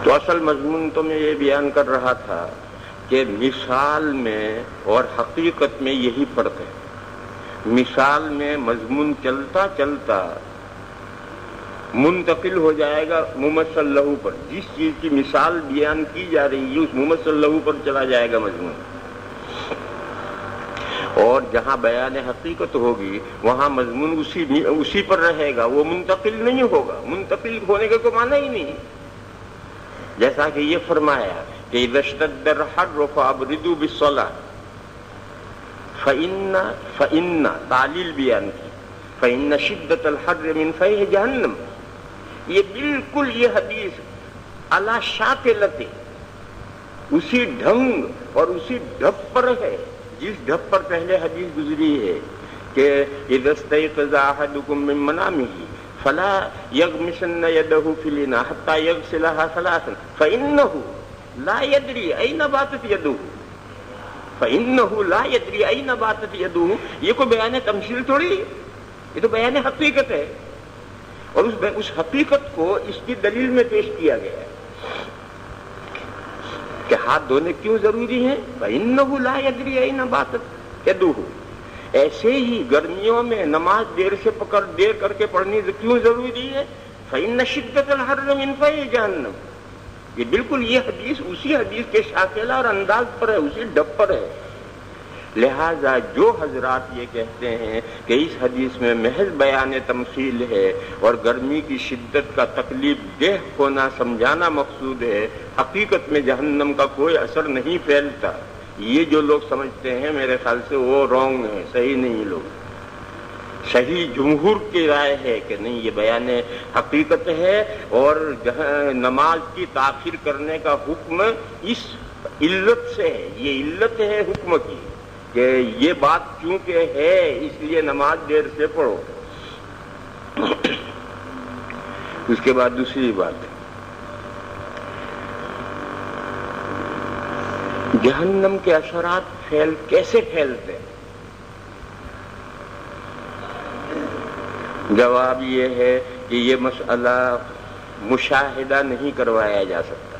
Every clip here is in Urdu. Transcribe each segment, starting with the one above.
تو اصل مضمون تو میں یہ بیان کر رہا تھا کہ مثال میں اور حقیقت میں یہی فرق ہے. مثال میں مضمون چلتا چلتا منتقل ہو جائے گا ممثل لہو پر. جس چیز کی مثال بیان کی جا رہی ہے اس ممثل لہو پر چلا جائے گا مضمون. اور جہاں بیان حقیقت ہوگی وہاں مضمون اسی پر رہے گا, وہ منتقل نہیں ہوگا. منتقل ہونے کا کوئی معنی ہی نہیں. جیسا کہ یہ فرمایا کہ اذا اشتد الحر فابردوا بالصلاۃ فإن تعلیل بیان کی فإن شدت الحر من فیح جہنم. یہ بالکل یہ حدیث علی شاکلت اسی ڈھنگ اور اسی ڈھب پر ہے جس ڈھب پر پہلے حدیث گزری ہے کہ اذا استيقظ احدكم من منامه فلا يغمسن يده في الاناء حتى يغسلها ثلاثا فإنه لا يدري أين باتت يده. فإنه لا يدري أين باتت يده. یہ کوئی بیان تمثیل تھوڑی, یہ تو بیان حقیقت ہے. اور اس حقیقت کو اس کی دلیل میں پیش کیا گیا ہے کہ ہاتھ دھونے کیوں ضروری ہیں. فإنه لا يدري أين باتت يده. ایسے ہی گرمیوں میں نماز دیر سے دیر کر کے پڑھنی کیوں ضروری ہے. فإن شدت الحر من فیح جہنم. یہ بالکل یہ حدیث اسی حدیث کے شاکلہ اور انداز پر ہے, اسی ڈب پر ہے. لہذا جو حضرات یہ کہتے ہیں کہ اس حدیث میں محض بیان تمثیل ہے اور گرمی کی شدت کا تکلیف دہ ہونا سمجھانا مقصود ہے, حقیقت میں جہنم کا کوئی اثر نہیں پھیلتا, یہ جو لوگ سمجھتے ہیں میرے خیال سے وہ رونگ ہے, صحیح نہیں. لوگ صحیح جمہور کی رائے ہے کہ نہیں, یہ بیان حقیقت ہے اور نماز کی تاخیر کرنے کا حکم اس علت سے ہے. یہ علت ہے حکم کی کہ یہ بات چونکہ ہے اس لیے نماز دیر سے پڑھو. اس کے بعد دوسری بات, جہنم کے اثرات کیسے پھیلتے ہیں. جواب یہ ہے کہ یہ مسئلہ مشاہدہ نہیں کروایا جا سکتا.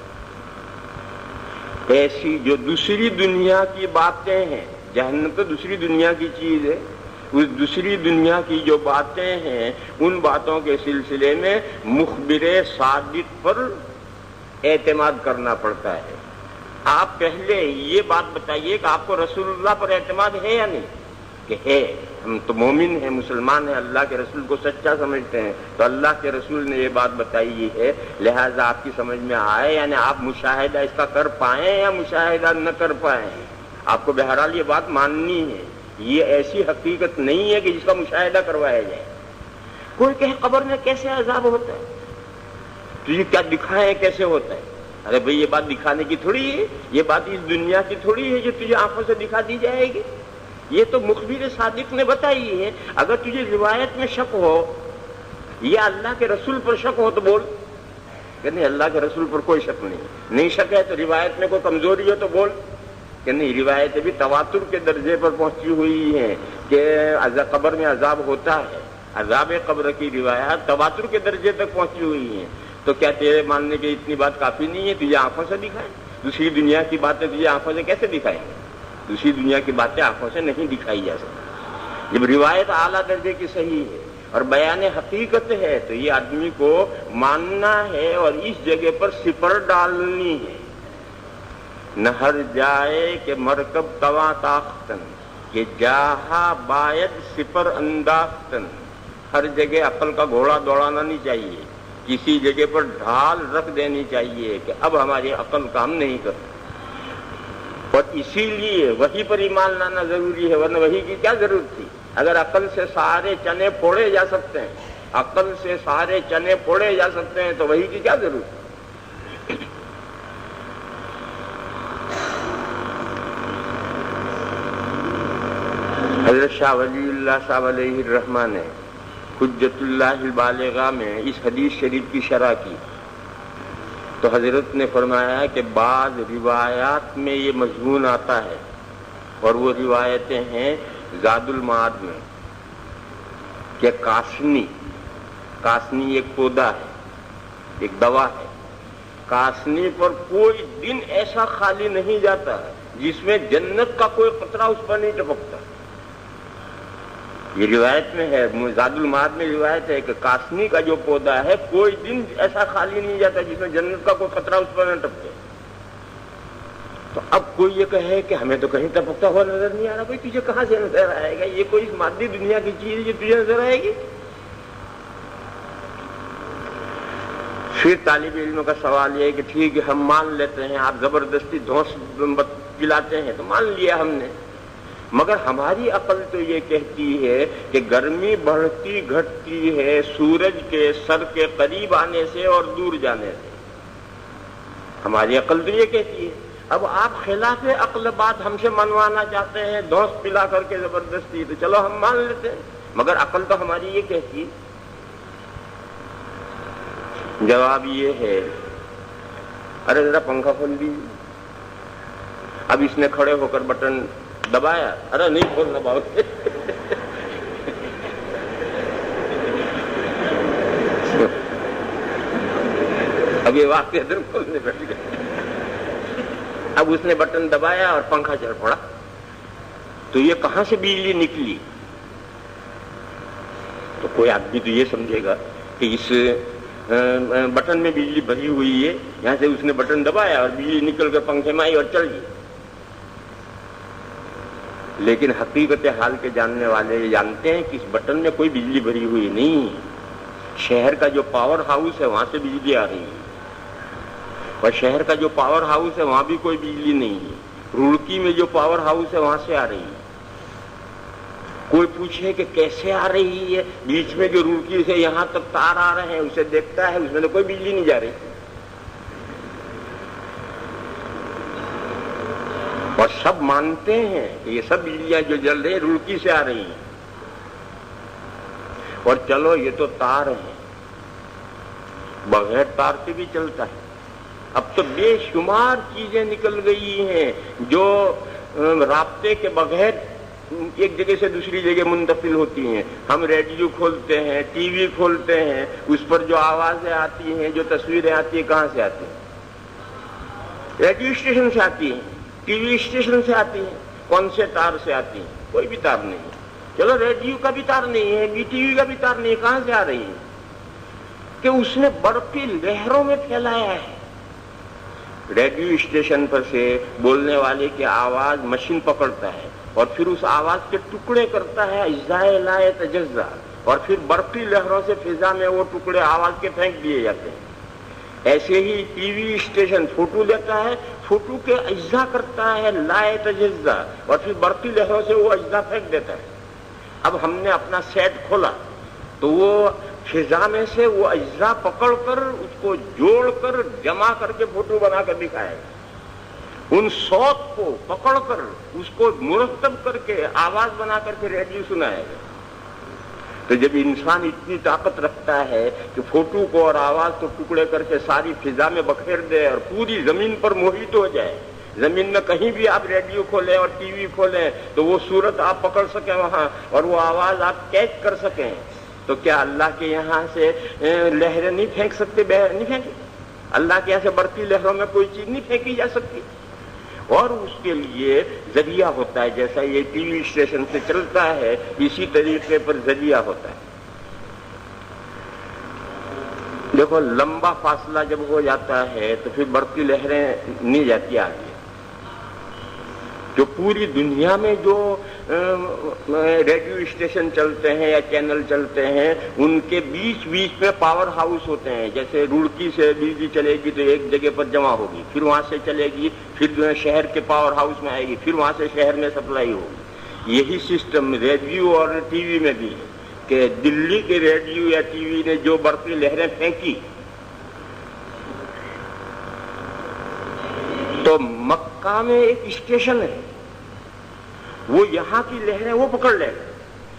ایسی جو دوسری دنیا کی باتیں ہیں, جہنم تو دوسری دنیا کی چیز ہے, اس دوسری دنیا کی جو باتیں ہیں ان باتوں کے سلسلے میں مخبر صادق پر اعتماد کرنا پڑتا ہے. آپ پہلے یہ بات بتائیے کہ آپ کو رسول اللہ پر اعتماد ہے یا نہیں. کہ ہے, ہم تو مومن ہیں, مسلمان ہیں, اللہ کے رسول کو سچا سمجھتے ہیں, تو اللہ کے رسول نے یہ بات بتائی ہے, لہذا آپ کی سمجھ میں آئے, یعنی آپ مشاہدہ اس کا کر پائیں یا مشاہدہ نہ کر پائیں, آپ کو بہرحال یہ بات ماننی ہے. یہ ایسی حقیقت نہیں ہے کہ جس کا مشاہدہ کروایا جائے. کوئی کہے قبر میں کیسے عذاب ہوتا ہے, تجھے کیا دکھائیں کیسے ہوتا ہے. ارے بھئی یہ بات دکھانے کی تھوڑی ہے, یہ بات اس دنیا کی تھوڑی ہے جو تجھے آنکھوں سے دکھا دی جائے گی. یہ تو مخبر صادق نے بتائی ہے. اگر تجھے روایت میں شک ہو یا اللہ کے رسول پر شک ہو تو بول کہ نہیں, اللہ کے رسول پر کوئی شک نہیں شک ہے. تو روایت میں کوئی کمزوری ہو تو بول کہ نہیں, روایتیں بھی تواتر کے درجے پر پہنچی ہوئی ہیں کہ قبر میں عذاب ہوتا ہے. عذاب قبر کی روایات تواتر کے درجے تک پہنچی ہوئی ہیں. تو کیا تیرے ماننے کی اتنی بات کافی نہیں ہے؟ تجھے آنکھوں سے دکھائیں. دوسری دنیا کی باتیں تجھے آنکھوں سے کیسے دکھائیں گے؟ دوسری دنیا کی باتیں آنکھوں سے نہیں دکھائی جا سکتی. جب روایت اعلیٰ درجے کی صحیح ہے اور بیان حقیقت ہے تو یہ آدمی کو ماننا ہے اور اس جگہ پر سپر ڈالنی ہے. نہ ہر جائے کہ مرکب تواں تاختن کہ جاہا باید سپر انداختن. ہر جگہ عقل کا گھوڑا دوڑانا نہیں چاہیے, کسی جگہ پر ڈھال رکھ دینی چاہیے کہ اب ہماری عقل کام نہیں کرتی. اور اسی لیے وحی پر ایمان لانا ضروری ہے, ورنہ وحی کی کیا ضرورت تھی؟ اگر عقل سے سارے چنے پھوڑے جا سکتے ہیں, عقل سے سارے چنے پھوڑے جا سکتے ہیں تو وحی کی کیا ضرورت؟ حضرت شاہ ولی اللہ صاحب علیہ الرحمہ نے حجت اللہ البالغہ میں اس حدیث شریف کی شرح کی تو حضرت نے فرمایا کہ بعض روایات میں یہ مضمون آتا ہے, اور وہ روایتیں ہیں زاد المعاد میں کہ کاسنی ایک پودا ہے, ایک دوا ہے, کاسنی پر کوئی دن ایسا خالی نہیں جاتا جس میں جنت کا کوئی قطرہ اس پر نہیں ٹپکتا. یہ روایت میں ہے، زاد المعاد میں روایت ہے کہ کاسنی کا جو پودا ہے کوئی دن ایسا خالی نہیں جاتا جس میں جنت کا کوئی قطرہ اس پر نہ ٹپکے. تو اب کوئی یہ کہے کہ ہمیں تو کہیں ٹپکتا ہوا نظر نہیں آ رہا، کوئی تجھے کہاں سے نظر آئے گا؟ یہ کوئی مادی دنیا کی چیز جو تجھے نظر آئے گی؟ پھر طالب علموں کا سوال یہ ہے کہ ٹھیک ہے ہم مان لیتے ہیں، آپ زبردستی دھوس پلاتے ہیں تو مان لیا ہم نے، مگر ہماری عقل تو یہ کہتی ہے کہ گرمی بڑھتی گھٹتی ہے سورج کے سر کے قریب آنے سے اور دور جانے سے. ہماری عقل تو یہ کہتی ہے. اب آپ خلاف عقل بات ہم سے منوانا چاہتے ہیں دھوس پلا کر کے زبردستی، تو چلو ہم مان لیتے ہیں، مگر عقل تو ہماری یہ کہتی ہے. جواب یہ ہے ارے ذرا پنکھا کھول دیجیے. اب اس نے کھڑے ہو کر بٹن دبایا، ارے نہیں کھولنا باؤ. اب یہ واقعی دن کھولنے بیٹھ گئے. اب اس نے بٹن دبایا اور پنکھا چل پڑا. تو یہ کہاں سے بجلی نکلی؟ تو کوئی آدمی تو یہ سمجھے گا کہ اس بٹن میں بجلی بھری ہوئی ہے، یہاں سے اس نے بٹن دبایا اور بجلی نکل کر پنکھے میں آئی اور چل گئی. لیکن حقیقت حال کے جاننے والے یہ جانتے ہیں کہ اس بٹن میں کوئی بجلی بھری ہوئی نہیں. شہر کا جو پاور ہاؤس ہے وہاں سے بجلی آ رہی ہے، اور شہر کا جو پاور ہاؤس ہے وہاں بھی کوئی بجلی نہیں ہے. روڑکی میں جو پاور ہاؤس ہے وہاں سے آ رہی ہے. کوئی پوچھے کہ کیسے آ رہی ہے، بیچ میں جو روڑکی سے یہاں تک تار آ رہے ہیں اسے دیکھتا ہے، اس میں تو کوئی بجلی نہیں جا رہی. اور سب مانتے ہیں کہ یہ سب بجلیاں جو جل رہی ہیں روڑکی سے آ رہی ہیں. اور چلو یہ تو تار ہے، بغیر تار سے بھی چلتا ہے. اب تو بے شمار چیزیں نکل گئی ہیں جو رابطے کے بغیر ایک جگہ سے دوسری جگہ منتقل ہوتی ہیں. ہم ریڈیو کھولتے ہیں، ٹی وی کھولتے ہیں، اس پر جو آوازیں آتی ہیں، جو تصویریں آتی ہیں، کہاں سے آتی ہیں؟ ریڈیو اسٹیشن سے آتی ہیں، ٹی وی اسٹیشن سے آتی ہیں. کون سے تار سے آتی ہیں؟ کوئی بھی تار نہیں. چلو ریڈیو کا بھی تار نہیں ہے، بی ٹی وی کا بھی تار نہیں ہے، کہاں سے آ رہی ہیں؟ کہ اس نے برقی لہروں میں پھیلایا ہے. ریڈیو اسٹیشن پر سے بولنے والے کی آواز مشین پکڑتا ہے اور پھر اس آواز کے ٹکڑے کرتا ہے اجزائے لائے تجزا، اور پھر برقی لہروں سے فضا میں وہ ٹکڑے آواز کے پھینک دیے جاتے ہیں. ایسے ہی ٹی وی اسٹیشن فوٹو لیتا ہے، فوٹو کے اجزا کرتا ہے لائے تجزا، اور پھر برقی لہروں سے وہ اجزا پھینک دیتا ہے. اب ہم نے اپنا سیٹ کھولا تو وہ فضا میں سے وہ اجزا پکڑ کر اس کو جوڑ کر جمع کر کے فوٹو بنا کر دکھائے گا. ان صوت کو پکڑ کر اس کو مرتب کر کے آواز بنا کر کے ریڈیو سنائے گا. تو جب انسان اتنی طاقت رکھتا ہے کہ فوٹو کو اور آواز کو ٹکڑے کر کے ساری فضا میں بکھیر دے اور پوری زمین پر محیط ہو جائے، زمین میں کہیں بھی آپ ریڈیو کھولیں اور ٹی وی کھولیں تو وہ صورت آپ پکڑ سکیں وہاں اور وہ آواز آپ کیچ کر سکیں، تو کیا اللہ کے یہاں سے لہریں نہیں پھینک سکتے؟ نہیں پھینکے. اللہ کے یہاں سے برقی لہروں میں کوئی چیز نہیں پھینکی جا سکتی. اور اس کے لیے ذریعہ ہوتا ہے، جیسا یہ ٹی وی اسٹیشن سے چلتا ہے اسی طریقے پر ذریعہ ہوتا ہے. دیکھو لمبا فاصلہ جب ہو جاتا ہے تو پھر برقی لہریں نہیں جاتی آگے. جو پوری دنیا میں جو ریڈیو اسٹیشن چلتے ہیں یا چینل چلتے ہیں ان کے بیچ بیچ میں پاور ہاؤس ہوتے ہیں. جیسے روڑکی سے بجلی چلے گی تو ایک جگہ پر جمع ہوگی، پھر وہاں سے چلے گی، پھر شہر کے پاور ہاؤس میں آئے گی، پھر وہاں سے شہر میں سپلائی ہوگی. یہی سسٹم ریڈیو اور ٹی وی میں بھی ہے کہ دلی کے ریڈیو یا ٹی وی نے جو برقی لہریں پھینکی تو مکہ میں ایک اسٹیشن ہے، وہ یہاں کی لہریں وہ پکڑ لے گا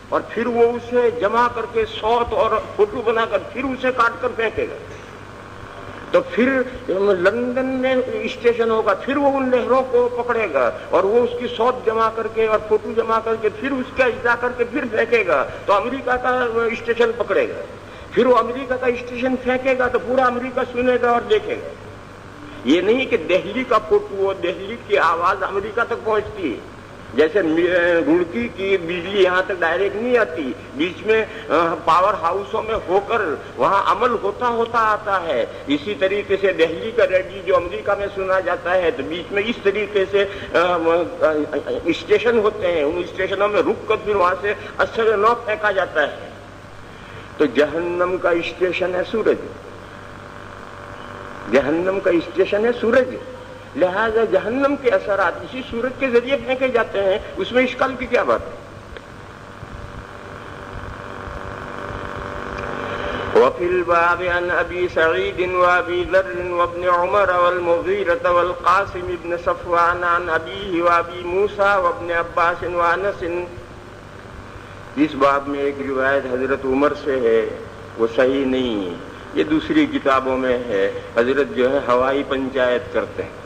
اور پھر وہ اسے جمع کر کے صوت اور فوٹو بنا کر پھر اسے کاٹ کر پھینکے گا. تو پھر لندن میں اسٹیشن ہوگا، پھر وہ ان لہروں کو پکڑے گا اور وہ اس کی صوت جمع کر کے اور فوٹو جمع کر کے پھر اس کا اجزا کر کے پھر پھینکے گا تو امریکہ کا اسٹیشن پکڑے گا. پھر وہ امریکہ کا اسٹیشن پھینکے گا تو پورا امریکہ سنے گا اور دیکھے گا. یہ نہیں کہ دہلی کا فوٹو ہو، دہلی کی آواز امریکہ تک پہنچتی ہے، جیسے رڑکی کی بجلی یہاں تک ڈائریکٹ نہیں آتی، بیچ میں پاور ہاؤسوں میں ہو کر وہاں عمل ہوتا ہوتا آتا ہے۔ اسی طریقے سے دہلی کا ریڈیو جو امریکہ میں سنا جاتا ہے تو بیچ میں اس طریقے سے اسٹیشن ہوتے ہیں، ان اسٹیشنوں میں رک کر پھر وہاں سے اثر نو پھینکا جاتا ہے۔ تو جہنم کا اسٹیشن ہے سورج، جہنم کا اسٹیشن ہے سورج، لہذا جہنم کے اثرات اسی سورج کے ذریعے پھینکے جاتے ہیں، اس میں اشکال کی کیا بات ہے؟ وفي الباب عن أبي سعيد وأبي ذر وابن عمر والمغيرة والقاسم بن صفوان عن أبيه وأبي موسى وابن عباس وأنس۔ اس باب میں ایک روایت حضرت عمر سے ہے، وہ صحیح نہیں ہے، یہ دوسری کتابوں میں ہے، حضرت جو ہے ہوائی پنچایت کرتے ہیں۔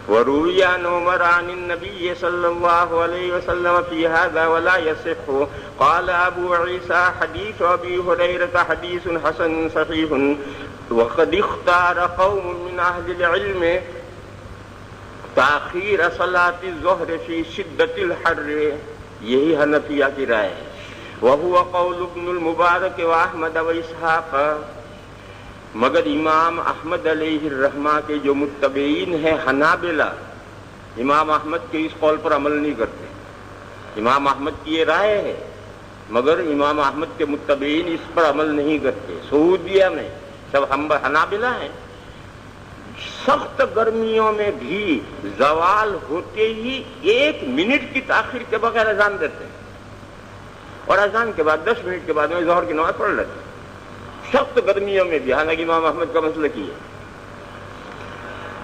وروي عن عمر عن النبي صلى الله عليه وسلم في هذا ولا يصح، قال أبو عيسى حديث أبي هريرة حديث حسن صحيح، وقد اختار قوم من أهل العلم تأخير صلاة الظهر في شدة الحر، یہی حنفیہ کی رائے ہے، وهو قول ابن المبارك وأحمد وإسحاق، مگر امام احمد علیہ الرحمہ کے جو متبعین ہیں حنابلہ، امام احمد کے اس قول پر عمل نہیں کرتے، امام احمد کی یہ رائے ہے مگر امام احمد کے متبعین اس پر عمل نہیں کرتے۔ سعودیہ میں سب حنابلہ ہیں، سخت گرمیوں میں بھی زوال ہوتے ہی 1 منٹ کی تاخیر کے بغیر اذان دیتے ہیں، اور اذان کے بعد 10 منٹ کے بعد میں ظہر کی نماز پڑھ لیتے ہیں، سخت گرمیوں میں بھی، حالانکہ امام احمد کا مسئلہ کی ہے۔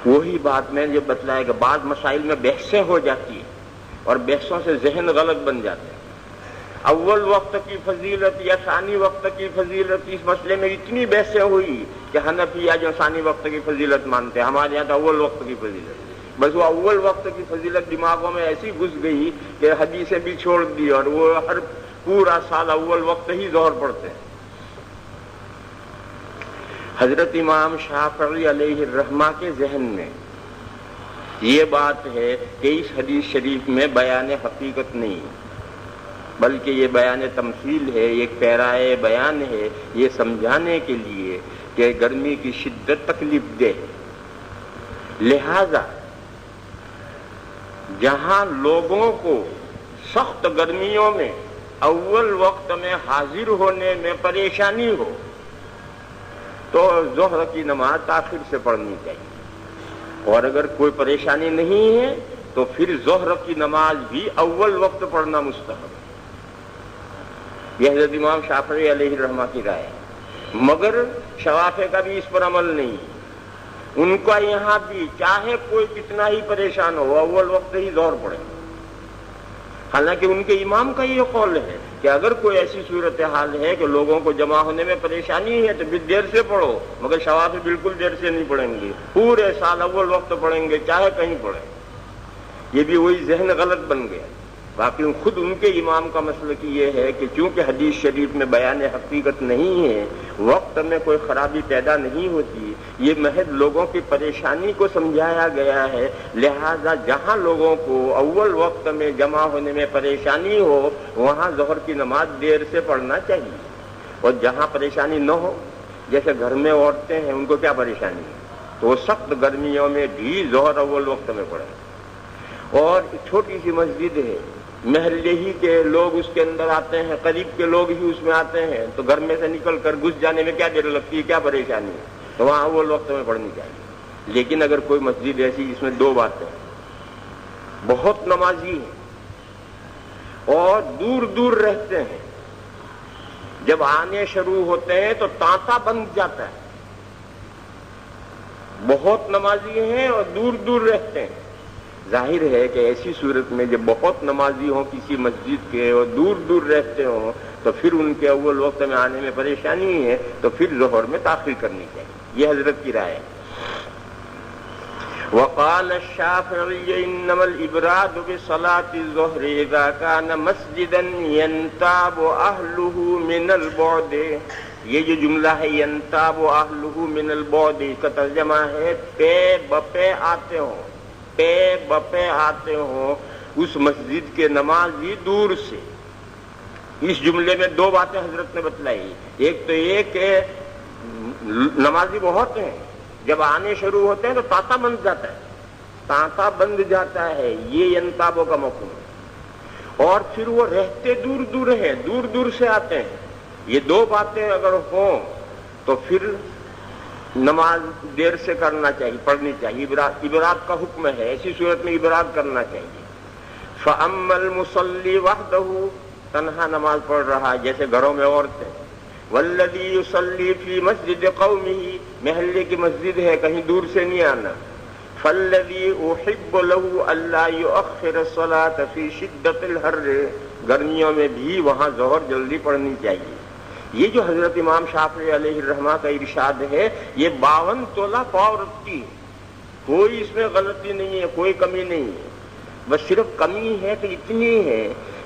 وہی بات میں جو بتلایا کہ بعض مسائل میں بحثیں ہو جاتی ہیں اور بحثوں سے ذہن غلط بن جاتے ہیں۔ اول وقت کی فضیلت یا ثانی وقت کی فضیلت، اس مسئلے میں اتنی بحثیں ہوئی کہ حنفیہ جو ثانی وقت کی فضیلت مانتے ہیں، ہمارے یہاں تو اول وقت کی فضیلت، بس وہ اول وقت کی فضیلت دماغوں میں ایسی گھس گئی کہ حدیثیں بھی چھوڑ دی اور وہ ہر پورا سال اول وقت ہی ظہر پڑھتے ہیں۔ حضرت امام شافعی علیہ الرحمہ کے ذہن میں یہ بات ہے کہ اس حدیث شریف میں بیان حقیقت نہیں، بلکہ یہ بیان تمثیل ہے، ایک پیرائے بیان ہے، یہ سمجھانے کے لیے کہ گرمی کی شدت تکلیف دہ ہے، لہذا جہاں لوگوں کو سخت گرمیوں میں اول وقت میں حاضر ہونے میں پریشانی ہو تو ظہر کی نماز تاخیر سے پڑھنی چاہیے، اور اگر کوئی پریشانی نہیں ہے تو پھر ظہر کی نماز بھی اول وقت پڑھنا مستحب ہے۔ یہ حضرت امام شافعی علیہ الرحمہ کی رائے ہے، مگر شوافع کا بھی اس پر عمل نہیں، ان کا یہاں بھی چاہے کوئی کتنا ہی پریشان ہو اول وقت ہی ظہر پڑھے، حالانکہ ان کے امام کا یہ قول ہے کہ اگر کوئی ایسی صورتحال ہے کہ لوگوں کو جمع ہونے میں پریشانی ہے تو بھی دیر سے پڑھو، مگر شوافع بالکل دیر سے نہیں پڑھیں گے، پورے سال اول وقت پڑھیں گے چاہے کہیں پڑھیں۔ یہ بھی وہی ذہن غلط بن گیا، باقی خود ان کے امام کا مسلک یہ ہے کہ چونکہ حدیث شریف میں بیان حقیقت نہیں ہے، وقت میں کوئی خرابی پیدا نہیں ہوتی، یہ محض لوگوں کی پریشانی کو سمجھایا گیا ہے، لہذا جہاں لوگوں کو اول وقت میں جمع ہونے میں پریشانی ہو وہاں ظہر کی نماز دیر سے پڑھنا چاہیے، اور جہاں پریشانی نہ ہو، جیسے گھر میں عورتیں ہیں ان کو کیا پریشانی ہے تو وہ سخت گرمیوں میں بھی ظہر اول وقت میں پڑھیں۔ اور چھوٹی سی مسجد ہے، محلے ہی کے لوگ اس کے اندر آتے ہیں، قریب کے لوگ ہی اس میں آتے ہیں، تو گھر میں سے نکل کر گھس جانے میں کیا دیر لگتی ہے، کیا پریشانی ہے، تو وہاں اول وقت میں پڑھنی چاہیے۔ لیکن اگر کوئی مسجد ایسی جس میں 2 باتیں، بہت نمازی ہیں اور دور دور رہتے ہیں، جب آنے شروع ہوتے ہیں تو تانتا بن جاتا ہے، بہت نمازی ہیں اور دور دور رہتے ہیں، ظاہر ہے کہ ایسی صورت میں جب بہت نمازی ہوں کسی مسجد کے اور دور دور رہتے ہوں تو پھر ان کے اول وقت میں آنے میں پریشانی ہے تو پھر ظہر میں تاخیر کرنی چاہیے، یہ حضرت کی رائے ہے۔ وقال الشافعي انما الابراد بصلاة الظهر اذا كان مسجدا ينتاب اهله من البعد، یہ جو جملہ ہے ینتاب اہلہ من البعد، اس کا ترجمہ ہے پے بپے آتے ہوں، پے بپے آتے ہوں اس مسجد کے نمازی دور سے۔ اس جملے میں دو باتیں حضرت نے بتلائی، ایک تو یہ کہ نمازی بہت ہیں، جب آنے شروع ہوتے ہیں تو تانتا بند جاتا ہے، تانتا بند جاتا ہے، یہ ینتابوں کا مفہوم ہے، اور پھر وہ رہتے دور دور ہیں، دور دور سے آتے ہیں۔ یہ دو باتیں اگر ہوں تو پھر نماز دیر سے کرنا چاہیے، پڑھنی چاہیے، ابراد کا حکم ہے، ایسی صورت میں ابراد کرنا چاہیے۔ فَأَمَّا الْمُصَلِّي وَحْدَهُ، تنہا نماز پڑھ رہا ہے جیسے گھروں میں عورتیں، وَالَّذِي يُصَلِّي فِي مَسْجِدِ قَوْمِهِ، محلے کی مسجد ہے، کہیں دور سے نہیں آنا، فَالَّذِي أُحِبُّ لَهُ أَلَّا يُؤَخِّرَ الصَّلَاةَ فِي شِدَّةِ الْحَرِّ، گرمیوں میں بھی وہاں ظہر جلدی پڑھنی چاہیے۔ یہ جو حضرت امام شافعی علیہ الرحمہ کا ارشاد ہے، یہ 52 تولہ پاؤ رکھتی ہے، کوئی اس میں غلطی نہیں ہے، کوئی کمی نہیں ہے۔ بس صرف کمی ہے کہ اتنی ہے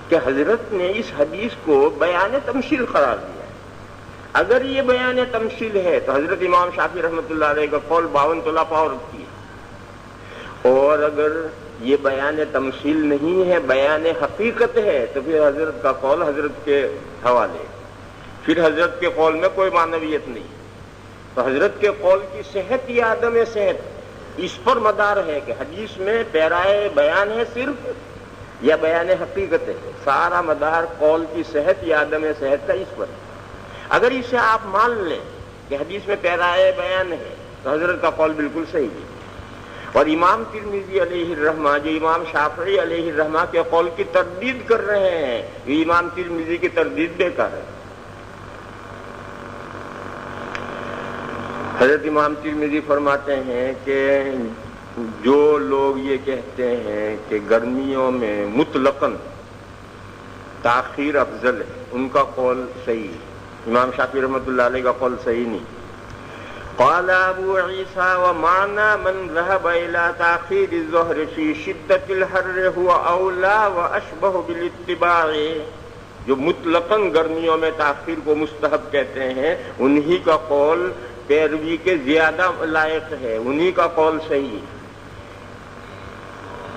کہ حضرت نے اس حدیث کو بیان تمثیل قرار دیا ہے۔ اگر یہ بیان تمثیل ہے تو حضرت امام شافعی رحمۃ اللہ علیہ کا قول 52 تولہ پاؤ رکھتی ہے، اور اگر یہ بیان تمثیل نہیں ہے، بیان حقیقت ہے، تو پھر حضرت کا قول حضرت کے حوالے، پھر حضرت کے قول میں کوئی معنویت نہیں۔ تو حضرت کے قول کی صحت یا عدم صحت اس پر مدار ہے کہ حدیث میں پیرائے بیان ہے صرف یا بیان حقیقت ہے، سارا مدار قول کی صحت یا عدم صحت کا اس پر ہے۔ اگر اسے آپ مان لیں کہ حدیث میں پیرائے بیان ہے تو حضرت کا قول بالکل صحیح ہے۔ اور امام ترمذی علیہ الرحمہ جو امام شافعی علیہ الرحمہ کے قول کی تردید کر رہے ہیں، یہ امام ترمذی کی تردید بیکار ہے۔ حضرت امام ترمذی فرماتے ہیں کہ جو لوگ یہ کہتے ہیں کہ گرمیوں میں مطلقاً تاخیر افضل ہے، ان کا قول صحیح ہے، امام شافعی رحمۃ اللہ علیہ کا قول صحیح نہیں۔ قال ابو عیسیٰ ومعنى من ذهب الى تاخیر الظہر فی شدۃ الحر هو اولا واشبہ بالاتباع، جو مطلقاً گرمیوں میں تاخیر کو مستحب کہتے ہیں، انہی کا قول پیروی کے زیادہ لائق ہے، انہی کا قول صحیح ہے۔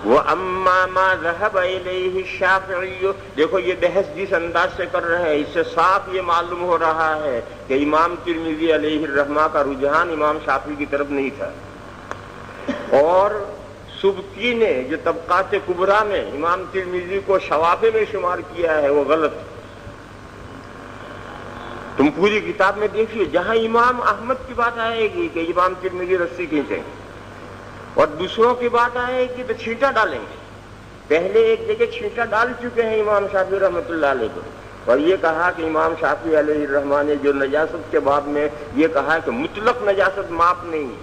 وَأَمَّا مَا ذَهَبَ إِلَيْهِ الشَّافِعِيُّ، دیکھو یہ بحث جس انداز سے کر رہے ہیں، اس سے صاف یہ معلوم ہو رہا ہے کہ امام ترمذی علیہ الرحمہ کا رجحان امام شافعی کی طرف نہیں تھا، اور سبکی نے جو طبقات کبریٰ میں امام ترمذی کو شوافع میں شمار کیا ہے وہ غلط ہے۔ تم پوری کتاب میں دیکھیے، جہاں امام احمد کی بات آئے گی کہ امام ترمذی رسی کھینچیں گے، اور دوسروں کی بات آئے گی تو چھینٹا ڈالیں گے۔ پہلے ایک جگہ چھینٹا ڈال چکے ہیں امام شافعی رحمۃ اللہ علیہ کو، اور یہ کہا کہ امام شافعی علیہ الرحمہ نے جو نجاست کے باب میں یہ کہا کہ مطلق نجاست معاف نہیں ہے،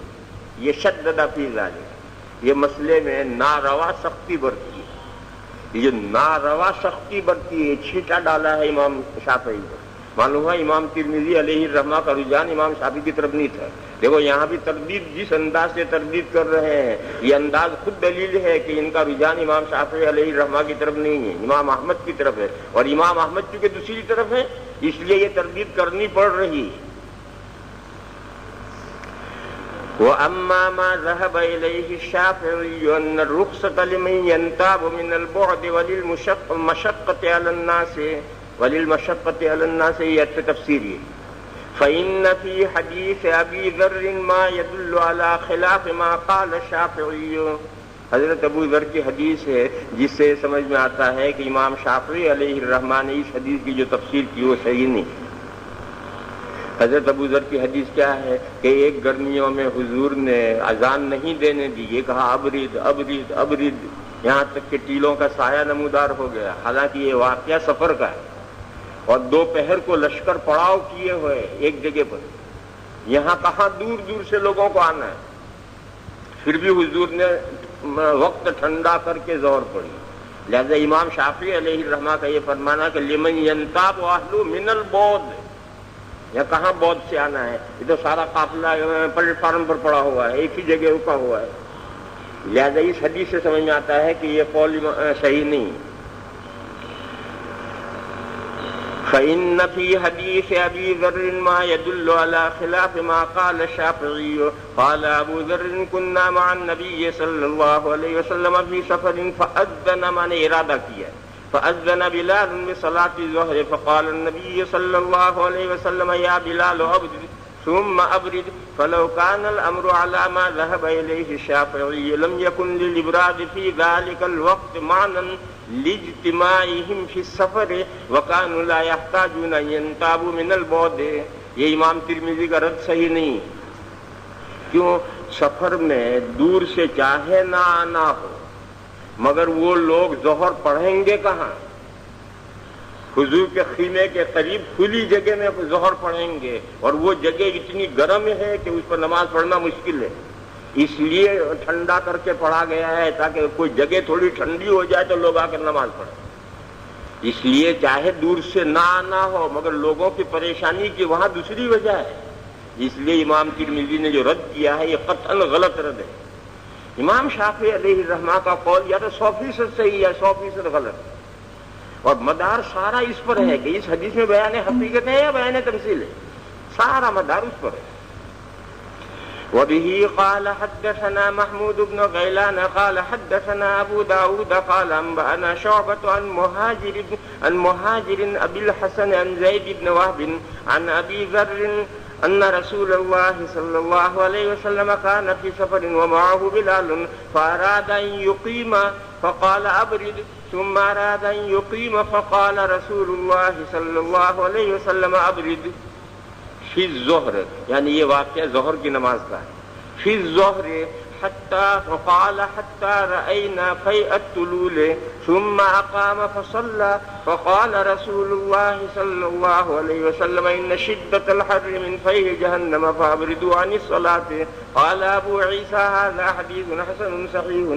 یہ شدد فی ذالک، یہ مسئلے میں ناروا سختی برتی ہے، یہ ناروا سختی برتی ہے، چھینٹا ڈالا ہے امام شافعی کو۔ معلوم ہوا امام ترمذی علیہ الرحمہ کا رجحان امام شافعی کی طرف نہیں تھا۔ دیکھو یہاں بھی تردید جس انداز سے تردید کر رہے ہیں، یہ انداز خود دلیل ہے کہ ان کا رجحان امام شافعی علیہ الرحمہ کی طرف نہیں ہے، امام احمد کی طرف ہے، اور امام احمد چونکہ دوسری طرف ہے اس لیے یہ تردید کرنی پڑ رہی ہے۔ وَأَمَّا مَا ذَهَبَ إِلَيْهِ الشَّافِعِيُّ أَنَّ الرُّخْصَةَ لِمَن يَنْتَابُ مِنَ الْبُعْدِ وَلِلْمَشَقَّةِ عَلَى النَّاسِ یہ تفسیری، فَإِنَّ فِي حَدِيثِ أَبِي ذَرٍ مَا يَدُلُّ عَلَى خِلَافِ مَا قَالَ الشَّافِعِيُّ، حضرت ابو ذر کی حدیث ہے جس سے سمجھ میں آتا ہے کہ امام شافعی علیہ الرحمہ نے اس حدیث کی جو تفسیر کی وہ صحیح نہیں۔ حضرت ابو ذر کی حدیث کیا ہے کہ ایک گرمیوں میں حضور نے اذان نہیں دینے دی، یہ کہا ابرد ابرد ابرد، یہاں تک کہ ٹیلوں کا سایہ نمودار ہو گیا، حالانکہ یہ واقعہ سفر کا ہے، اور دوپہر کو لشکر پڑاؤ کیے ہوئے ایک جگہ پر، یہاں کہاں دور دور سے لوگوں کو آنا ہے، پھر بھی حضور نے وقت ٹھنڈا کر کے زور پڑی۔ لہذا امام شافعی علیہ الرحمہ کا یہ فرمانا کہ لمن ینتاب اہل من البعد، یہاں کہاں بعد سے آنا ہے، یہ تو سارا قافلہ پلیٹ فارم پر پڑا ہوا ہے، ایک ہی جگہ رکا ہوا ہے۔ لہذا اس حدیث سے سمجھ میں آتا ہے کہ یہ قول صحیح نہیں۔ فإن في حديث أبي ذر ما يدل على خلاف ما قال الشافعي. قال أبو ذر كنا مع النبي صلى الله عليه وسلم في سفر فأذن من إرادة كیا فأذن بلال بصلاة الظهر فقال النبي صلى الله عليه وسلم يا بلال أبرد ثم أبرد. فلو كان الأمر على ما ذهب إليه الشافعي لم يكن للإبراد في ذلك الوقت معنى لاجتماعهم في السفر وكانوا لا يحتاجون أن ينتابوا من البعد. یہ امام ترمذی کا رد صحیح نہیں. کیوں؟ سفر میں دور سے چاہے نہ آنا ہو مگر وہ لوگ ظہر پڑھیں گے کہاں؟ حضور کے خیمے کے قریب کھلی جگہ میں ظہر پڑھیں گے اور وہ جگہ اتنی گرم ہے کہ اس پر نماز پڑھنا مشکل ہے. اس لیے ٹھنڈا کر کے پڑھا گیا ہے تاکہ کوئی جگہ تھوڑی ٹھنڈی ہو جائے تو لوگ آ کر نماز پڑھیں. اس لیے چاہے دور سے نہ آنا ہو مگر لوگوں کی پریشانی کی وہاں دوسری وجہ ہے. اس لیے امام ترمذی نے جو رد کیا ہے یہ قطعاً غلط رد ہے. امام شافعی علیہ الرحمہ کا قول یا تو 100% صحیح ہے 100% غلط ہے اور مدار سارا اس پر ہے کہ اس حدیث میں بیان حقیقت ہے یا بیان تمثیل ہے. سارا مدار اس پر ہے. وبه قال حدثنا محمود بن غيلان قال حدثنا أبو داود قال أنبأنا شعبة عن مهاجر أبي الحسن عن زيد بن وهب عن أبي ذر أن رسول الله صلى الله عليه وسلم كان في سفر ومعه بلال فأراد أن يقيم فقال أبرد ثم أراد أن يقيم فقال رسول الله صلى الله عليه وسلم أبرد. فی الظہر یعنی یہ واقعہ ظہر کی نماز کا ہے. فی الظہر حتى رأينا فيء الطلول ثم أقام فصلى فقال رسول الله صلى الله عليه وسلم إن شدة الحر من فيء جهنم فأبردوا عن الصلاة. قال أبو عيسى هذا حديث حسن صحيح.